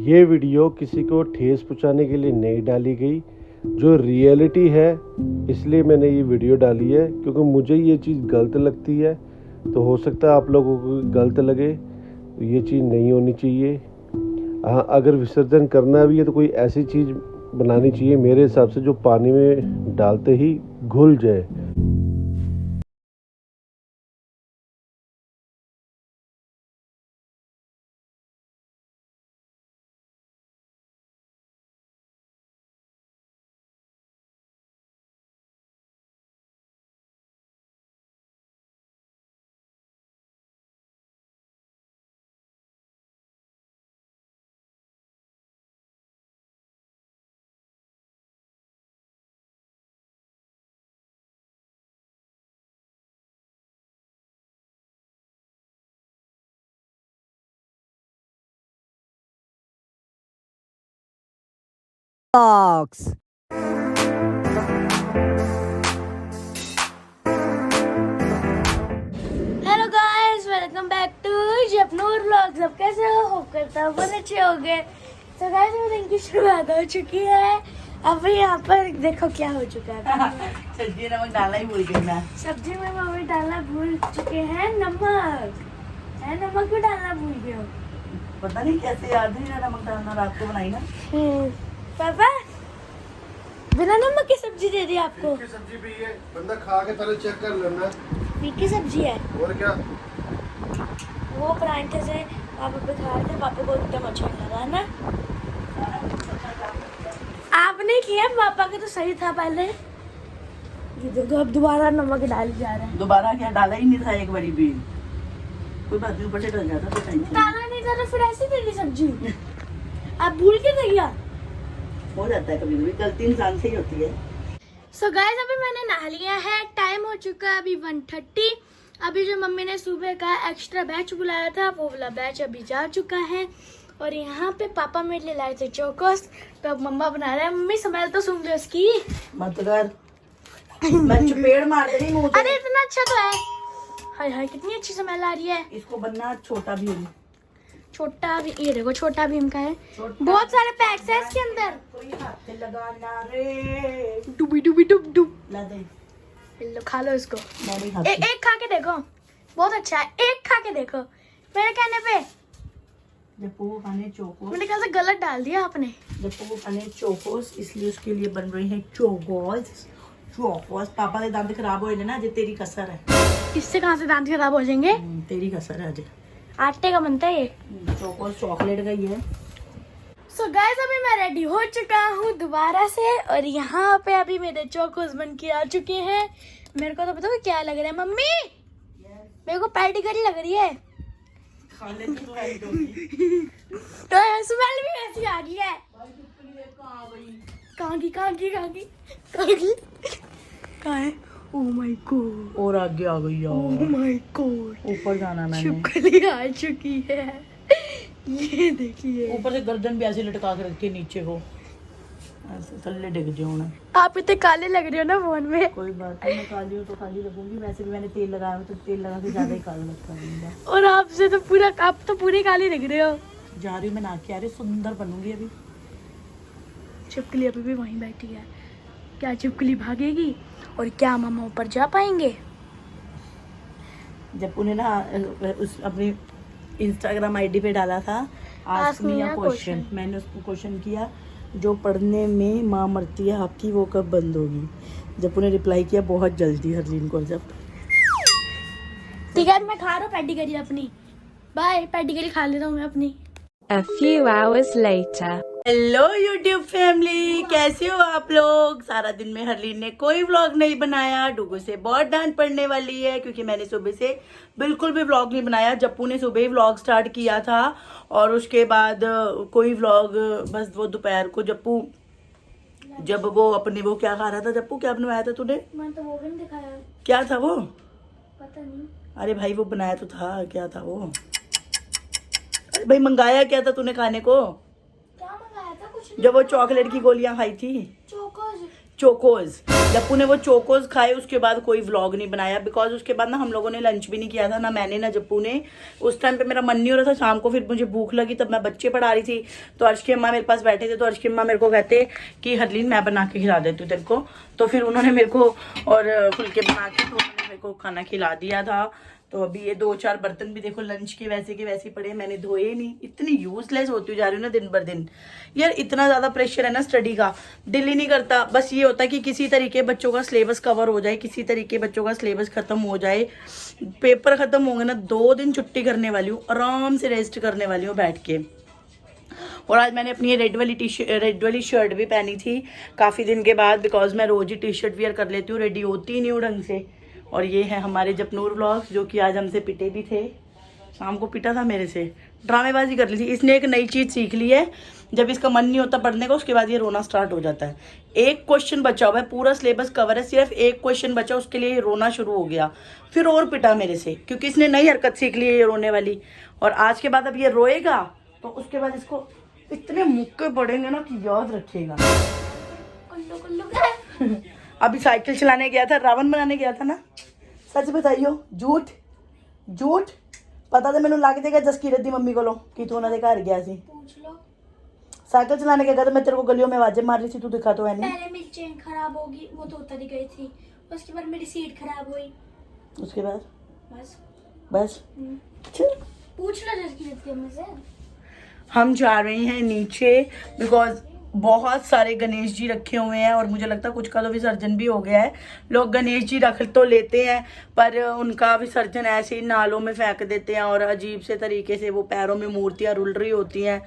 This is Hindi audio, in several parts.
ये वीडियो किसी को ठेस पहुंचाने के लिए नहीं डाली गई, जो रियलिटी है इसलिए मैंने ये वीडियो डाली है, क्योंकि मुझे ये चीज़ गलत लगती है। तो हो सकता है आप लोगों को गलत लगे, तो ये चीज़ नहीं होनी चाहिए। हाँ, अगर विसर्जन करना भी है तो कोई ऐसी चीज़ बनानी चाहिए मेरे हिसाब से जो पानी में डालते ही घुल जाए। Box. Hello guys, welcome back to Japnoor vlogs. अब कैसे हो? होप करता हूँ बहुत अच्छे हो गए। तो गाइस, मेरे दिन की शुरुआत हो चुकी है। अब यहाँ पर देखो क्या हो चुका है। सब्जी नमक डालना ही भूल गई मैं। सब्जी में मम्मी डालना भूल चुके हैं नमक। है नमक भी डालना भूल गए हो। पता नहीं कैसे याद नहीं रहा नमक डालना, रात को बनाई ना। पापा बिना नमक की सब्जी दे दी आपको। सब्जी भी है, बंदा खा के पहले चेक कर लेना। फीकी सब्जी है और क्या? वो परांठे से पापा पे खा रहे थे, पापा को एकदम अच्छा लगा ना। आपने किया, पापा का तो सही था पहले। ये देखो अब दोबारा नमक डाल जा रहा है। दोबारा क्या डाला ही नहीं था एक बारी भी। कोई बात नहीं, ऊपर से डल जाता तो टेंशन डाला नहीं था तो फिर ऐसी दे दी सब्जी। आप भूल के दे गया। हो जाता है कभी कभी, गलती इंसान से ही होती है। सो गाइस, अभी मैंने नहा लिया है। टाइम हो चुका है अभी 1:30। अभी जो मम्मी ने सुबह का एक्स्ट्रा बैच बुलाया था, वो वाला बैच अभी जा चुका है। और यहाँ पे पापा मेरे लिए लाए थे चोकोस, तो अब मम्मा बना रहे हैं। मम्मी स्मेल तो सुन लो उसकी। मत कर, मैं चपेड़ मार दे रही हूं। अरे इतना अच्छा तो है। हाय हाय, कितनी अच्छी स्मेल आ रही है। इसको बनना छोटा भी होगी। छोटा भी, ये देखो छोटा भीम का है। बहुत सारे पैक्स है इसके अंदर। कोई हाथ से लगाना रे। डुबी डुबी डुब डुब। ला दे, लो खा लो इसको। मैं नहीं खाती। एक खा के देखो, बहुत अच्छा है। एक खा के देखो मेरे कहने पे। जप्पू को खाने चोकोस। मेरे ख्याल से गलत डाल दिया आपने। जप्पू को खाने चोकोस, इसलिए उसके लिए बन रही है चोकोस। चोकोस पापा के दांत खराब हो ना, जे तेरी कसर है। इससे कहाँ से दांत खराब हो जाएंगे? तेरी कसर है अजय। आटे का बनता है ये। चोकोस चॉकलेट का ही है। सो गाइस, अभी मैं रेडी हो चुका हूँ दोबारा से। और यहाँ पे अभी मेरे चोकोस बन के आ चुके हैं। मेरे को तो पता है क्या लग रहा है मम्मी? मेरे को पैटीकरी लग रही है। तो स्मेल भी ऐसी आ रही है। कहाँ की कहाँ है? ओह माय गॉड, और आगे आ गई ओह यार। माय गॉड, ऊपर जाना मैंने। छिपकली आ चुकी है। ये देखिए, ऊपर से गर्दन भी ऐसे लटका के रखी नीचे को, ऐसे थल्ले डिग जाओ ना। आप इतने काले लग रहे हो ना फोन में। कोई बात नहीं, मैं काली हूँ तो काली लगूंगी। वैसे भी मैंने तेल लगाया हुआ, तो तेल लगा के ज्यादा ही काला लगता है। और आपसे तो पूरा, आप तो पूरी काली लग रहे हो। जा रही हूँ मैं नहा के, आ रही सुंदर बनूंगी अभी। छिपकली अभी भी वहीं बैठी है। क्या छिपकली भागेगी? और क्या मामा ऊपर जा पाएंगे? जब उन्हें ना उस अपनी इंस्टाग्राम आईडी पे डाला था आस्क मी अ क्वेश्चन, मैंने उसको क्वेश्चन किया, जो पढ़ने में माँ मरती है आपकी वो कब बंद होगी? जब उन्हें रिप्लाई किया, बहुत जल्दी हरलीन को। जब ठीक है, मैं खा रहा हूँ पैटीकरी अपनी। बाय, पैटीकरी खा लेता हूँ मैं अपनी। A few hours later. Hello YouTube family, कैसे हो आप लोग? सारा दिन में हरलीन ने कोई व्लॉग नहीं बनाया। डुगू से बहुत डांट पड़ने वाली है, क्योंकि मैंने सुबह से बिल्कुल भी व्लॉग नहीं बनाया। जप्पू ने सुबह ही व्लॉग स्टार्ट किया था, और उसके बाद कोई व्लॉग, बस वो दोपहर को जप्पू, जब वो अपने वो क्या खा रहा था, जप्पू क्या बनवाया था तूने? मैंने तो वो भी नहीं दिखाया। क्या था वो? पता नहीं। अरे भाई वो बनाया तो था, क्या था वो? अरे भाई मंगाया क्या था तूने खाने को? क्या मंगाया था? कुछ नहीं। जब वो चॉकलेट की गोलियां खाई थी। चोकोस। चोकोज। जप्पू ने वो चोकोज खाए, उसके बाद कोई व्लॉग नहीं बनाया, बिकॉज उसके बाद ना हम लोगों ने लंच भी नहीं किया था, ना मैंने ना जप्पू ने। उस टाइम पे मेरा मन नहीं हो रहा था, शाम को फिर मुझे भूख लगी, तब मैं बच्चे पढ़ा रही थी, तो अर्श की अम्मा मेरे पास बैठे थे, तो अर्श की अम्मा मेरे को कहते कि हरलीन मैं बना के खिला देती हूँ तेरे को। तो फिर उन्होंने मेरे को और फुलके बना के तो उन्होंने मेरे को खाना खिला दिया था। तो अभी ये 2-4 बर्तन भी देखो लंच के वैसे पड़े, मैंने धोए नहीं। इतनी यूजलेस होती जा रही हूँ ना दिन भर दिन। यार इतना ज़्यादा प्रेशर है ना स्टडी का, दिल ही नहीं करता। बस ये होता है कि किसी तरीके बच्चों का सिलेबस कवर हो जाए, किसी तरीके बच्चों का सिलेबस खत्म हो जाए। पेपर खत्म होंगे ना, 2 दिन छुट्टी करने वाली हूँ, आराम से रेस्ट करने वाली हूँ बैठ के। और आज मैंने अपनी ये रेड वाली शर्ट भी पहनी थी काफ़ी दिन के बाद, बिकॉज मैं रोज ही टी शर्ट वियर कर लेती हूँ, रेडी होती ही नहीं हूँ ढंग से। और ये है हमारे जपनूर व्लॉग्स, जो कि आज हमसे पिटे भी थे, शाम को पिटा था मेरे से, ड्रामेबाजी कर ली थी। इसने एक नई चीज़ सीख ली है, जब इसका मन नहीं होता पढ़ने का, उसके बाद ये रोना स्टार्ट हो जाता है। एक क्वेश्चन बचा हुआ है, पूरा सिलेबस कवर है, सिर्फ एक क्वेश्चन बचा, उसके लिए ये रोना शुरू हो गया, फिर और पिटा मेरे से, क्योंकि इसने नई हरकत सीख ली है ये रोने वाली। और आज के बाद अब ये रोएगा तो उसके बाद इसको इतने मुक्के पड़ेंगे ना कि याद रखेगा। अभी साइकिल चलाने गया था, रावण बनाने गया था ना, सच बताइयो, झूठ झूठ पता था मैंने लाके देगा जसकीरत दी मम्मी को कि तू उन्होंने घर गया सी, पूछ लो। साइकिल चलाने गया था, मैं तेरे को गलियों में आवाजें मार रही थी, तू दिखा तो है नहीं। पहले मेरी चेन खराब होगी, वो तो उतर ही गई थी, उसके बाद मेरी सीट खराब हुई, उसके बाद बस चल पूछ लो जसकीरत की अम्मी से। हम जा रहे हैं नीचे, बिकॉज बहुत सारे गणेश जी रखे हुए हैं और मुझे लगता है कुछ का तो विसर्जन भी हो गया है। लोग गणेश जी रख तो लेते हैं, पर उनका विसर्जन ऐसे ही नालों में फेंक देते हैं, और अजीब से तरीके से वो पैरों में मूर्तियाँ रुल रही होती हैं,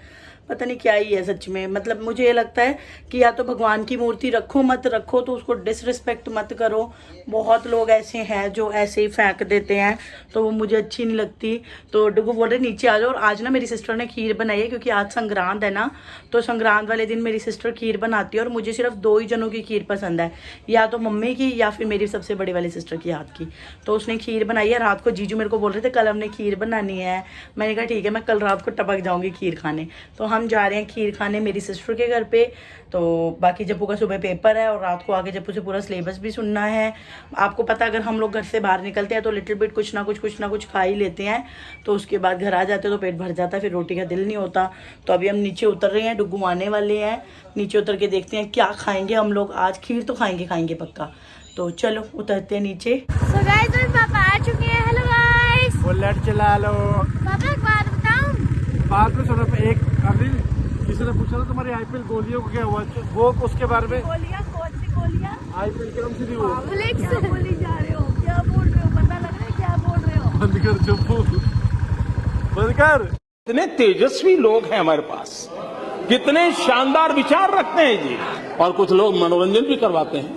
पता नहीं क्या ही है सच में। मतलब मुझे ये लगता है कि या तो भगवान की मूर्ति रखो, मत रखो तो उसको डिसरिस्पेक्ट मत करो। बहुत लोग ऐसे हैं जो ऐसे ही फेंक देते हैं, तो वो मुझे अच्छी नहीं लगती। तो डुगू बोल रहे नीचे आ जाओ। और आज ना मेरी सिस्टर ने खीर बनाई है, क्योंकि आज संक्रांत है ना, तो संक्रांत वाले दिन मेरी सिस्टर खीर बनाती है, और मुझे सिर्फ 2 ही जनों की खीर पसंद है, या तो मम्मी की या फिर मेरी सबसे बड़ी वाली सिस्टर की हाथ की। तो उसने खीर बनाई है। रात को जीजू मेरे को बोल रहे थे कल हमने खीर बनानी है, मैंने कहा ठीक है, मैं कल रात को टपक जाऊँगी खीर खाने। तो हम जा रहे हैं खीर खाने मेरी सिस्टर के घर पे। तो बाकी जप्पू का सुबह पेपर है, और रात को आके जप्पू से पूरा सिलेबस भी सुनना है। आपको पता अगर हम लोग घर से बाहर निकलते हैं तो लिटिल बिट कुछ ना कुछ खा ही लेते हैं, तो उसके बाद घर आ जाते हैं तो पेट भर जाता है, फिर रोटी का दिल नहीं होता। तो अभी हम नीचे उतर रहे हैं, डुगू आने वाले हैं, नीचे उतर के देखते हैं क्या खाएंगे हम लोग। आज खीर तो खाएंगे पक्का। तो चलो उतरते हैं नीचे। So guys, मेरे पापा आ चुके हैं। Hello guys. बुलेट चला लो। पापा एक बात बताऊं? बाद में सुनो, एक अभी किसी ने पूछा था तुम्हारी आईपीएल गोलियों को क्या हुआ, वो उसके बारे में। गोलियां कौन सी गोलियां? आईपीएल के नाम से नहीं, वो फ्लिक्स बोली जा रहे हो, क्या बोल रहे हो, पता लग रहा है क्या बोल रहे हो। बंद कर जप्पू, बंद कर। कितने तेजस्वी लोग हैं हमारे पास, कितने शानदार विचार रखते हैं जी, और कुछ लोग मनोरंजन भी करवाते हैं।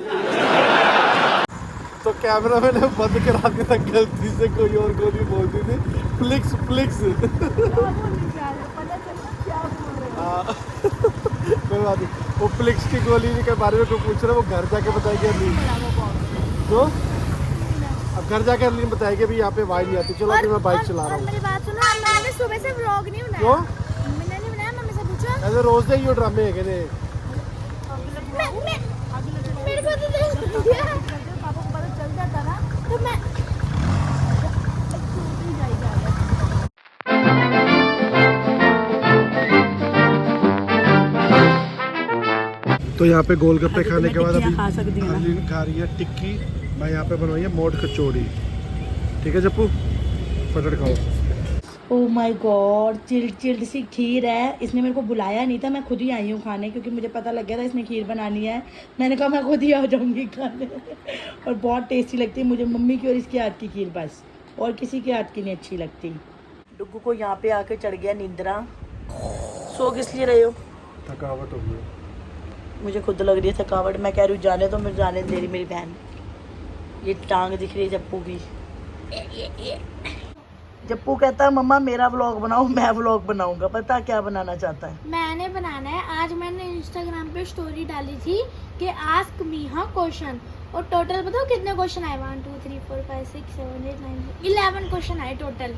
तो कैमरा मैंने बंद करा दिया था, गलती से कोई और गोली बोल दी थी, फ्लिक्स। कोई बात नहीं, वो फ्लिक्स की गोली के बारे में कोई पूछ रहा है, वो घर जाके बताएगी अरलीन। तो अब घर जाके अरलीन बताएगी भी यहाँ पे वाई नहीं आती। चलो अभी मैं बाइक चला रहा हूँ। मेरी बात सुनो, मैंने सुबह से व्लॉग नहीं बनाया। क्यों? मैंने नहीं बनाया, मम्मी से पूछो। ऐसे रोज दे ये ड्रामे है कहने। मेरे को तो पापा को पता चल जाता ना, तो मैं तो यहाँ पे गोलगप्पे खाने के बाद अभी खा सकती हूँ ना। हरलीन खा रही है टिक्की, मैं यहाँ पे बनवाई है मोट कचौड़ी। ठीक है जप्पू, फटफट खाओ। ओह माय गॉड, चिल्ड सी खीर है। इसने मेरे को बुलाया नहीं था, मैं खुद ही आई हूँ खाने, क्योंकि मुझे पता लग गया था इसने खीर बनानी है। मैंने कहा मैं खुद ही आ जाऊँगी खाने। और बहुत टेस्टी लगती है मुझे मम्मी की और इसके हाथ की खीर, बस और किसी के हाथ की नहीं अच्छी लगती। डुग्गू को यहाँ पे आके चढ़ गया नींदरा। सो किस लिए रहे हो? थकावट हो गई मुझे खुद लग रही है थकावट। मैं कह रही हूँ जाने, तो मैं जाने दे रही मेरी बहन। ये टांग दिख रही है जप्पू की। जप्पू कहता है मम्मा मेरा व्लॉग बनाओ, मैं व्लॉग बनाऊंगा। पता क्या बनाना चाहता है? मैंने बनाना है। आज मैंने इंस्टाग्राम पे स्टोरी डाली थी कि आस्क मी हाँ क्वेश्चन, और टोटल बताओ कितने क्वेश्चन आए? 1 2 3 4 5 6 7 8 9 11 क्वेश्चन आए टोटल।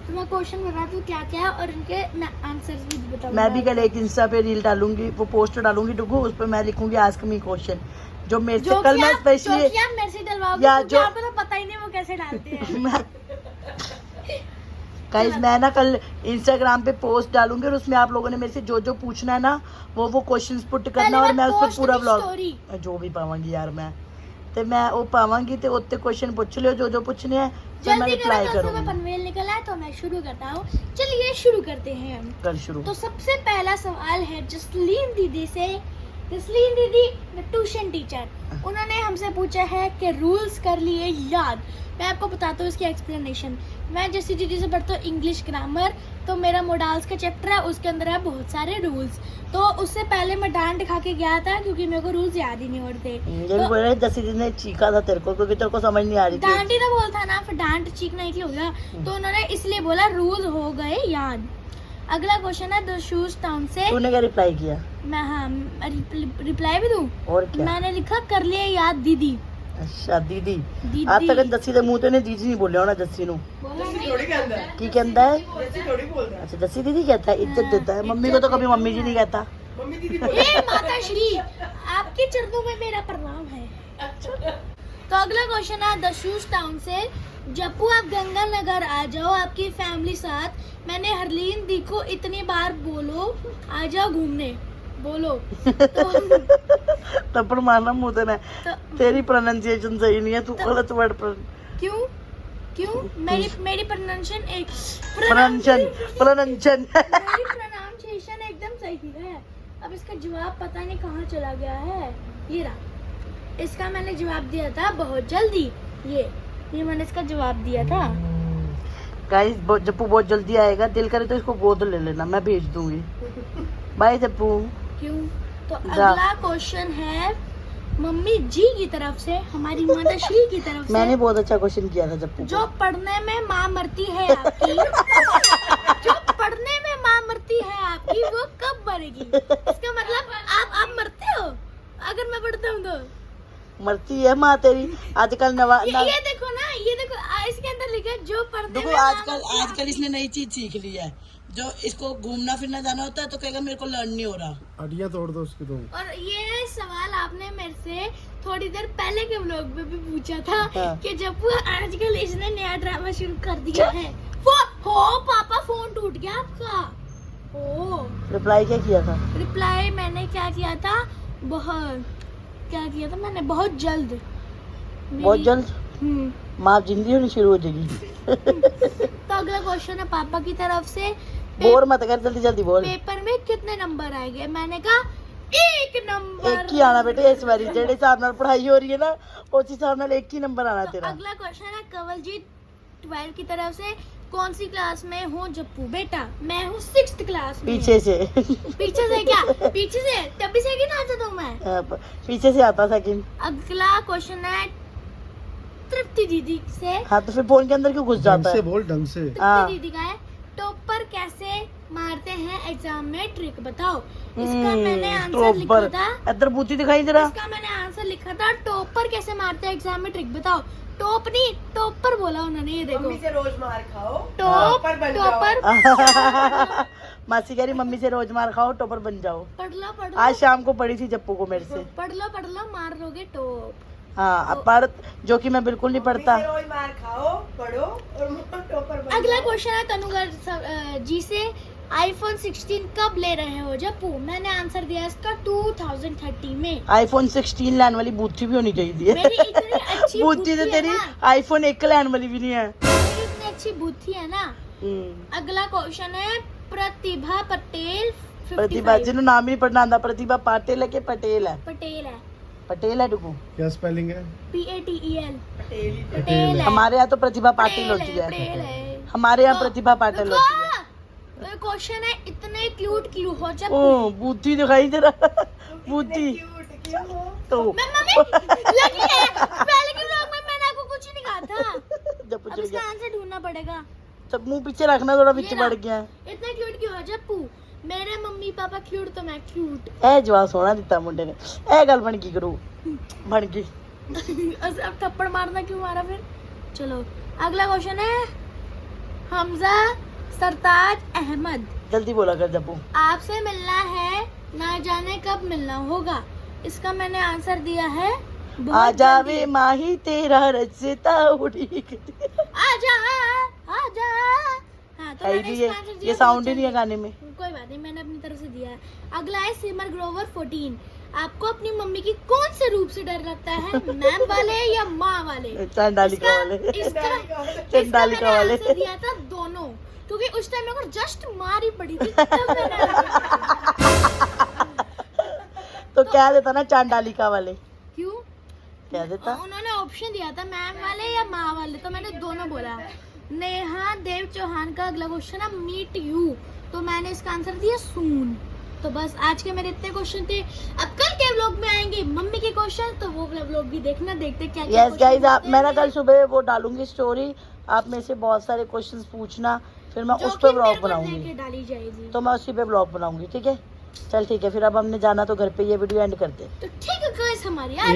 तो मैं क्वेश्चन बताती हूँ क्या क्या है, और उनके मैं आंसर्स भी बताऊंगी। मैं भी कल एक इंस्टा पे रील डालूंगी, वो पोस्ट डालूंगी डुगू, उस पर मैं लिखूंगी आस्क मी क्वेश्चन। जो मेरे से कल मैं स्पेशली जोकियां मेरे से डलवाओगे या क्योंकि जो- आपको तो पता ही नहीं वो कैसे डालते हैं। गाइस मैं ना कल इंस्टाग्राम पे पोस्ट डालूंगी और उसमें आप लोगों ने मेरे से जो जो पूछना है ना वो क्वेश्चंस पुट करना और मैं उस पर पूरा स्टोरी व्लॉग जो भी पावांगी यार मैं ते मैं वो पावांगी ते उत्ते क्वेश्चन पूछ लियो जो जो पूछने हैं फिर मैं जल्दी रिप्लाई करो, तो सुबह करूंगी। पनवेल निकला है तो मैं शुरू करता हूँ। चलिए शुरू करते हैं हम। कर शुरू। तो सबसे पहला सवाल है जसलीन दीदी से। जसलीन दीदी ट्यूशन टीचर, उन्होंने हमसे पूछा है कि रूल्स कर लिए याद। मैं आपको बताता हूँ इसकी एक्सप्लेनेशन। मैं जैसी दीदी से पढ़ता हूँ इंग्लिश ग्रामर, तो मेरा मोडाल्स का चैप्टर है, उसके अंदर है बहुत सारे रूल्स। तो उससे पहले मैं डांट खा के गया था क्योंकि मेरे को रूल्स याद ही नहीं होते। ये भी बोल रहे जैसे जिसने चीखा था तेरे को क्योंकि तेरे को समझ नहीं आ रही डांट थी। ही तो बोलता ना, फिर डांट चीखना ही हो गया, तो उन्होंने इसलिए बोला रूल हो गए याद। अगला क्वेश्चन है द शूज टाउन से। तूने क्या रिप्लाई किया? मैं हाँ रिप्लाई भी दूं? और क्या? मैंने लिखा कर लिए याद दीदी। अच्छा दीदी। दीदी आज तक जस्सी दे मुंह तो ने दीदी नहीं बोलिया होना जस्सी नु। की कहता है? अच्छा जस्सी दीदी कहता है, इज्जत देता है। मम्मी को तो कभी मम्मी जी नहीं कहता। हे माता श्री, आपके चरणों में मेरा प्रणाम है। तो अगला क्वेश्चन है द शूज टाउन से। जप्पू आप गंगानगर आ जाओ आपकी फैमिली साथ। मैंने हरलीन दी को इतनी बार बोलो आ जाओ घूमने बोलो। तो थप्पड़ मारना मुंह ते ने। तो तेरी प्रोनाउंसिएशन सही नहीं है, तू गलत वर्ड पर क्यों क्यों मेरी प्रोनाउंसिएशन एक प्रोनाउंसिएशन मेरी प्रोनाउंसिएशन एकदम सही है। अब इसका जवाब पता नहीं कहाँ चला गया है। ये रहा, इसका मैंने जवाब दिया था बहुत जल्दी। ये मैंने इसका जवाब दिया था। गाइस जप्पू बहुत जल्दी आएगा, दिल करे तो इसको गोद ले लेना, मैं भेज दूंगी। बाय जप्पू। क्यों? तो जा। अगला क्वेश्चन है मम्मी जी की तरफ से, हमारी माता श्री की तरफ से। मैंने बहुत अच्छा क्वेश्चन किया था जप्पू को। जो पढ़ने में माँ मरती है आपकी जो पढ़ने में माँ मरती है आपकी, वो कब मरेगी? इसका मतलब आप मरते हो अगर मैं पढ़ता हूँ तो? मरती है माँ तेरी। आजकल नवा ये देखो ना, ये देखो इसके अंदर लिखा है जो पढ़ने देखो में माँ आजकल इसने नई चीज सीख ली है। जो इसको घूमना फिरना जाना होता है तो कहेगा मेरे को लर्न नहीं हो रहा। अड़ियाँ तोड़ दो उसकी तुम। और ये सवाल आपने मेरे से थोड़ी देर पहले के व्लॉग में भी पूछा था हाँ। कि जब वो आजकल इसने नया ड्रामा शुरू कर दिया है। हो पापा फोन टूट गया आपका। ओ रिप्लाई क्या किया था? रिप्लाई मैंने क्या किया था, मैंने बहुत जल्द बहुत जल्द माँ जिंदगी होनी शुरू हो जाएगी। तो अगला क्वेश्चन है पापा की तरफ से। बोर मत कर, जल्दी जल्दी बोल। पेपर में कितने नंबर आएंगे? मैंने कहा 1 नंबर। एक ही आना बेटे इस बारी, जेड़े हिसाब नाल पढ़ाई हो रही है ना उस हिसाब नाल एक ही नंबर आना तेरा। अगला क्वेश्चन है कंवलजीत 12 की तरफ से। कौन सी क्लास में हूँ जप्पू? बेटा मैं हूँ 6th क्लास में। पीछे से पीछे से क्या? पीछे से तभी से ना आता हूँ मैं। पीछे से आता था किन। अगला क्वेश्चन है तृप्ति दीदी से। हाँ तो फिर फोन के अंदर क्यों घुस जाता है? बोल ढंग से। तृप्ति दीदी का है टॉपर कैसे मारते हैं एग्जाम में, ट्रिक बताओ। इसका मैंने आंसर लिखा था। इधर बूती दिखाई जरा। इसका मैंने आंसर लिखा था टॉपर कैसे मारते हैं एग्जाम में, ट्रिक बताओ। टॉप नहीं टॉपर बोला उन्होंने। ये देखो मम्मी से रोज मार खाओ टॉपर मासी कह रही मम्मी से रोज मार खाओ टॉपर बन जाओ। पढ़ लो आज शाम को पढ़ी थी जप्पू को मेरे से। पढ़ लो मार लोगे टॉप। हाँ अब पढ़, जो कि मैं बिल्कुल नहीं पढ़ता। रोज मार खाओ पढ़ो और टॉपर बनो। अगला क्वेश्चन है तनुगर जी से। आईफोन 16 कब ले रहे हो जप्पू? मैंने आंसर दिया इसका 2030 में। आईफोन 16 लाने वाली बूथी भी होनी चाहिए। मेरी इतनी अच्छी बूथी तो है तेरी ना। आईफोन 1 लाने वाली भी नहीं है। मेरी इतनी अच्छी बुद्धि है ना। हम्म। अगला क्वेश्चन है प्रतिभा पटेल 55। प्रतिभा जिन्होंने नाम ही नहीं पढ़ना आता। प्रतिभा पाटिल है कि पटेल है? पटेल है। पटेल है डुगू। क्या स्पेलिंग है? PATEL पटेल है। हमारे यहाँ तो प्रतिभा पाटिल होती पटेल है। है। हमारे यहाँ तो- प्रतिभा पाटिल होती है। तो क्वेश्चन है इतने क्यूट क्यों हो जब ओ बूथी दिखाई जरा। बूथी तो मम्मी लगी है। पहले के व्लॉग में मैंने आपको कुछ नहीं कहा था। जब अब चल इसका गया आंसर ढूंढना पड़ेगा। तब मुंह पीछे रखना, थोड़ा पीछे ये ना। बढ़ गया। इतना क्यूट क्यों हो जप्पू? मेरे मम्मी पापा क्यूट तो मैं क्यूट। ए जवाब सोना दिता मुंडे ने। ए गल बन की करू बन की। अब थप्पड़ मारना क्यों मारा फिर? चलो अगला क्वेश्चन है हमजा सरताज अहमद। जल्दी बोला कर जब्बू। आपसे मिलना है, ना जाने कब मिलना होगा। इसका मैंने आंसर दिया है आ बहुत जावे जल्दी। माही तेरा रचता उड़ी। आजा आजा। हाँ तो मैंने इसका आंसर दिया ये बहुत साउंड ही नहीं है जल्दी। गाने में। कोई बात नहीं, मैंने अपनी तरफ से दिया है। अगला है सिमर ग्रोवर 14। आपको अपनी मम्मी की कौन से रूप से डर लगता है, मैम वाले या माँ वाले? चंडालिका वाले। चंडालिका वाले। आंसर दिया था दोनों, क्योंकि उस टाइम मेरे को जस्ट मारी पड़ी थी तब मैंने तो क्या देता ना चांडालिका वाले, क्यों क्या देता? उन्होंने ऑप्शन दिया था मैम वाले या माँ वाले, तो मैंने दोनों बोला। नेहा देव चौहान का अगला क्वेश्चन है मीट यू, तो मैंने इसका आंसर दिया सून। तो बस आज के मेरे इतने क्वेश्चन थे। अब कल के व्लॉग में आएंगे मम्मी के क्वेश्चन, तो वो व्लॉग भी देखना, देखते क्या क्या यस गाइस, आप मैं ना कल सुबह वो डालूंगी स्टोरी, आप में से बहुत सारे क्वेश्चंस पूछना, फिर मैं उस पर ब्लॉग बनाऊंगी। डाली जाएगी। तो मैं उसी पे ब्लॉग बनाऊंगी, ठीक है? चल ठीक है, फिर अब हमने जाना तो घर पे ये वीडियो एंड करते हैं। तो ठीक है गाइस, हमारी आज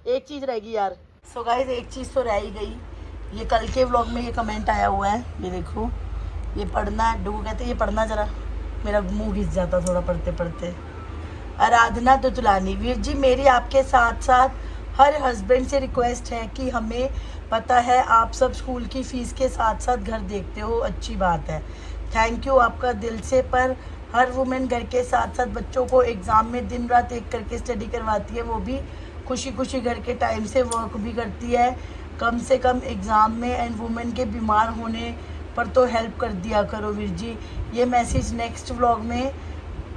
एक चीज रह गई यार। सो गाइस एक चीज तो रह ही गई, ये कल के व्लॉग में ये कमेंट आया हुआ है, ये देखो, ये पढ़ना। डूगू कहते ये पढ़ना जरा, मेरा मुंह घिस जाता थोड़ा पढ़ते पढ़ते। आराधना दुतलानी, वीर जी मेरी आपके साथ साथ हर हस्बैंड से रिक्वेस्ट है कि हमें पता है आप सब स्कूल की फीस के साथ साथ घर देखते हो, अच्छी बात है, थैंक यू आपका दिल से। पर हर वुमेन घर के साथ साथ बच्चों को एग्ज़ाम में दिन रात एक करके स्टडी करवाती है, वो भी खुशी खुशी घर के टाइम से वर्क भी करती है। कम से कम एग्ज़ाम में एंड वुमेन के बीमार होने पर तो हेल्प कर दिया करो वीर जी। ये मैसेज नेक्स्ट व्लॉग में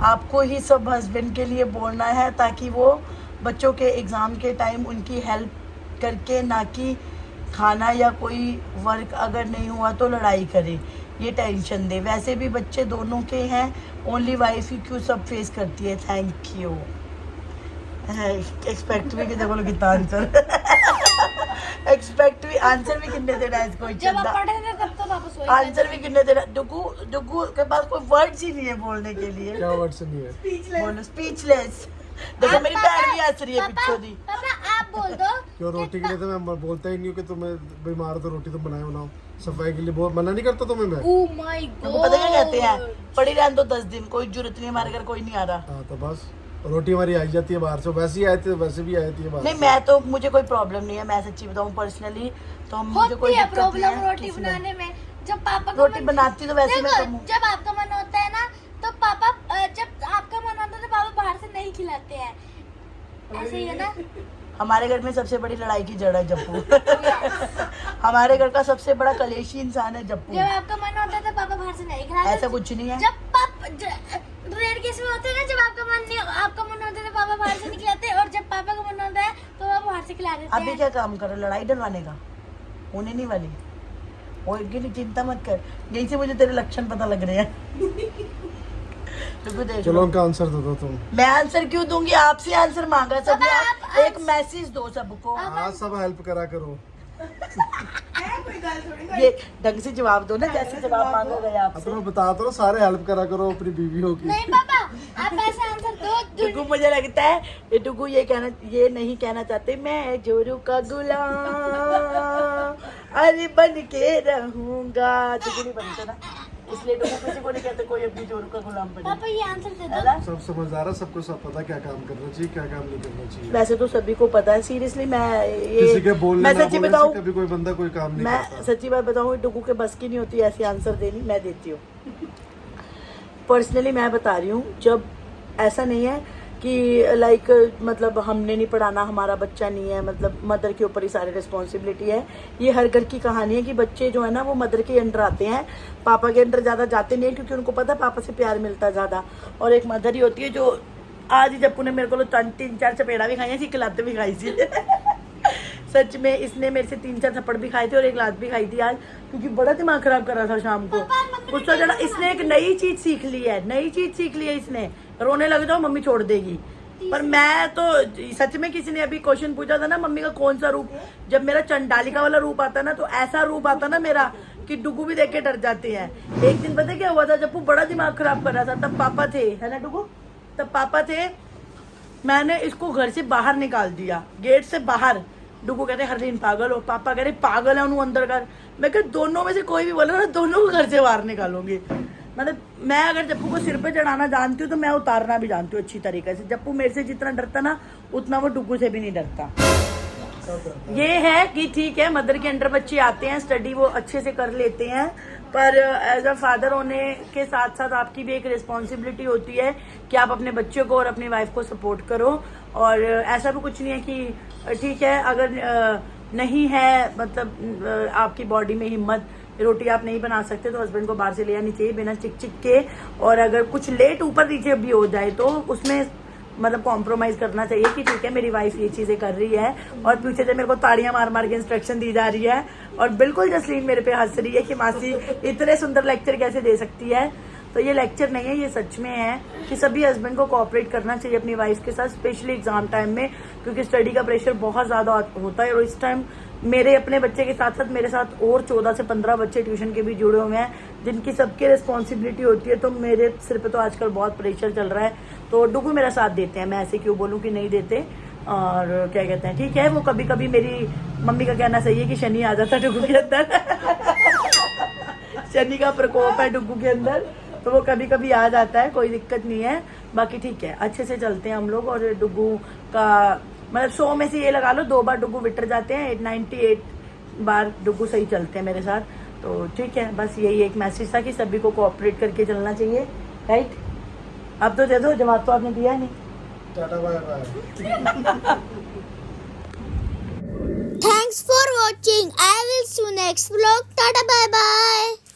आपको ही सब हस्बैंड के लिए बोलना है, ताकि वो बच्चों के एग्ज़ाम के टाइम उनकी हेल्प करके, ना कि खाना या कोई वर्क अगर नहीं हुआ तो लड़ाई करे, ये टेंशन दे। वैसे भी बच्चे दोनों के हैं, ओनली वाइफ ही क्यों सब फेस करती है, थैंक यू। एक्सपेक्ट भी कितने बोलो कितना आंसर एक्सपेक्ट भी आंसर भी कितने देना है इसको, जब आप पढ़ रहे थे तब तो वापस वही आंसर भी कितने देना। डुगू डुगू के पास कोई वर्ड्स ही नहीं है बोलने के लिए। क्या वर्ड्स नहीं है? बोलो स्पीचलेस। देखो मेरी बहन भी हंस रही है पीछे दी। पापा आप बोल दो। क्यों रोटी के लिए तो मैं बोलता ही नहीं हूँ कि तुम्हें बीमार हो तो रोटी तुम बनाए बनाओ, सफाई के लिए बहुत मना नहीं करता तुम्हें मैं। ओह माय तुमको पता क्या कहते हैं, पड़ी रहने दो 10 दिन, कोई जरूरत नहीं, हमारे घर कोई नहीं आ रहा। हाँ तो बस रोटी हमारी आई जाती है बाहर से, वैसे ही आई थी वैसे भी आई थी बाहर नहीं से। मैं तो, मुझे कोई प्रॉब्लम नहीं है, मैं सच्ची बताऊं पर्सनली तो मुझे कोई होती है दिक्कत नहीं प्रॉब्लम है रोटी किसी में। बनाने में। जब पापा को रोटी बनाती तो वैसे मैं देखो, कम हूँ। जब आपका मन होता है ना तो पापा, जब आपका मन होता है तो पापा बाहर से नहीं खिलाते हैं, ऐसे ही है ना। हमारे घर में सबसे बड़ी लड़ाई की जड़ है जप्पू हमारे घर का सबसे बड़ा कलेशी इंसान है जप्पू। जब आपका मन होता है तो पापा बाहर से नहीं खिलाते। ऐसा कुछ नहीं है। जब पापा रेयर केस में होते हैं ना, जब आपका मन नहीं, आपका मन होता है तो पापा बाहर से नहीं खिलाते, और जब पापा का मन होता है तो वो बाहर से खिला देते अभी हैं। क्या काम कर, लड़ाई डलवाने का? होने नहीं वाली, होगी, चिंता मत कर। यहीं से मुझे तेरे लक्षण पता लग रहे हैं रुको देख चलो लो। उनका आंसर दो दो तुम। मैं आंसर क्यों दूंगी, आपसे आंसर मांगा सभी। अब आप आप एक मैसेज दो सबको, हाँ सब हेल्प करा करो। ये ढंग से जवाब दो ना, जैसे जवाब मांगा गया अब आपसे। तो मैं बता तो रहा, सारे हेल्प करा करो अपनी बीवियों की। नहीं पापा, आप ऐसे आंसर दो। डुगू मुझे लगता है ये डुगू ये नहीं कहना चाहते मैं जोरू का गुलाम अरे बन के रहूंगा। डुगू नहीं बनते ना, इसलिए डुगू किसी को नहीं कहते कोई अपनी जोरू का गुलाम बने। पापा ये आंसर दे है दो। ना? सब समझदार है, सबको सब पता क्या काम करना चाहिए क्या काम नहीं करना चाहिए। वैसे तो सभी को पता है, सीरियसली मैं किसी के ये बोलने मैं ना सच्ची बोलने बताऊं, से कभी कोई बंदा कोई काम नहीं मैं करता। सच्ची बात बताऊं, डुगू के बस की नहीं होती ऐसी आंसर देनी, मैं देती हूँ। पर्सनली मैं बता रही हूँ, जब ऐसा नहीं है कि लाइक मतलब हमने नहीं पढ़ाना, हमारा बच्चा नहीं है, मतलब मदर के ऊपर ही सारी रिस्पॉन्सिबिलिटी है। ये हर घर की कहानी है कि बच्चे जो है ना वो मदर के अंडर आते हैं, पापा के अंडर ज़्यादा जाते नहीं हैं, क्योंकि उनको पता है पापा से प्यार मिलता है ज़्यादा। और एक मदर ही होती है जो, आज ही जब ने मेरे को 3-4 चपेड़ा भी खाई थी, लात भी खाई थी सच में इसने मेरे से 3-4 थप्पड़ भी खाए थे और एक लात भी खाई थी आज, क्योंकि बड़ा दिमाग खराब कर रहा था शाम को। गुस्सा चढ़ा, इसने एक नई चीज सीख ली है, इसने रोने लग जाओ मम्मी छोड़ देगी। पर मैं तो सच में, किसी ने अभी क्वेश्चन पूछा था ना मम्मी का कौन सा रूप, जब मेरा चंडालिका वाला रूप आता ना तो ऐसा रूप आता ना मेरा कि डुगू भी देख के डर जाते हैं। एक दिन पता क्या हुआ था, जब वो बड़ा दिमाग खराब कर रहा था, तब पापा थे, है ना डुगू, तब पापा थे, मैंने इसको घर से बाहर निकाल दिया, गेट से बाहर। डुगू कहते हरलीन पागल हो, पापा कह रहे पागल है उन्होंने अंदर कर। मैं कह दोनों में से कोई भी बोला ना, दोनों को घर से बाहर निकालूंगी। मतलब मैं अगर जप्पू को सिर पे चढ़ाना जानती हूँ तो मैं उतारना भी जानती हूँ अच्छी तरीके से। जप्पू मेरे से जितना डरता ना उतना वो डुगू से भी नहीं डरता। ये है कि ठीक है, मदर के अंडर बच्चे आते हैं, स्टडी वो अच्छे से कर लेते हैं, पर एज अ फादर होने के साथ साथ आपकी भी एक रिस्पॉन्सिबिलिटी होती है कि आप अपने बच्चों को और अपनी वाइफ को सपोर्ट करो। और ऐसा भी कुछ नहीं है कि ठीक है अगर नहीं है मतलब आपकी बॉडी में हिम्मत, रोटी आप नहीं बना सकते तो हस्बैंड को बाहर से ले आनी चाहिए बिना चिक चिक के। और अगर कुछ लेट ऊपर नीचे भी हो जाए तो उसमें मतलब कॉम्प्रोमाइज करना चाहिए कि ठीक है मेरी वाइफ ये चीजें कर रही है और पीछे से मेरे को ताड़ियां मार मार के इंस्ट्रक्शन दी जा रही है। और बिल्कुल जसलीन मेरे पे हंस रही है कि मासी इतने सुंदर लेक्चर कैसे दे सकती है। तो ये लेक्चर नहीं है, ये सच में है कि सभी हस्बैंड को कोऑपरेट करना चाहिए अपनी वाइफ के साथ, स्पेशली एग्जाम टाइम में, क्योंकि स्टडी का प्रेशर बहुत ज्यादा होता है। और इस टाइम मेरे अपने बच्चे के साथ साथ मेरे साथ और 14 से 15 बच्चे ट्यूशन के भी जुड़े हुए हैं जिनकी सबकी रिस्पॉन्सिबिलिटी होती है। तो मेरे सिर पे तो आजकल बहुत प्रेशर चल रहा है। तो डुगू मेरा साथ देते हैं, मैं ऐसे क्यों बोलूं कि नहीं देते। और क्या कहते हैं, ठीक है वो कभी कभी मेरी मम्मी का कहना सही है कि शनि आ जाता डुगू के अंदर शनि का प्रकोप है डुगू के अंदर, तो वो कभी कभी आ जाता है, कोई दिक्कत नहीं है। बाकी ठीक है, अच्छे से चलते हैं हम लोग। और डुगू का मतलब 100 में से ये लगा लो 2 बार डुगू विटर जाते हैं, 98 बार डुगू सही चलते हैं मेरे साथ। तो ठीक है, बस यही एक मैसेज था कि सभी को कोऑपरेट करके चलना चाहिए, राइट। अब तो दे दो, जवाब तो आपने दिया नहीं। Thanks for watching. I will see you next vlog. Tata bye bye.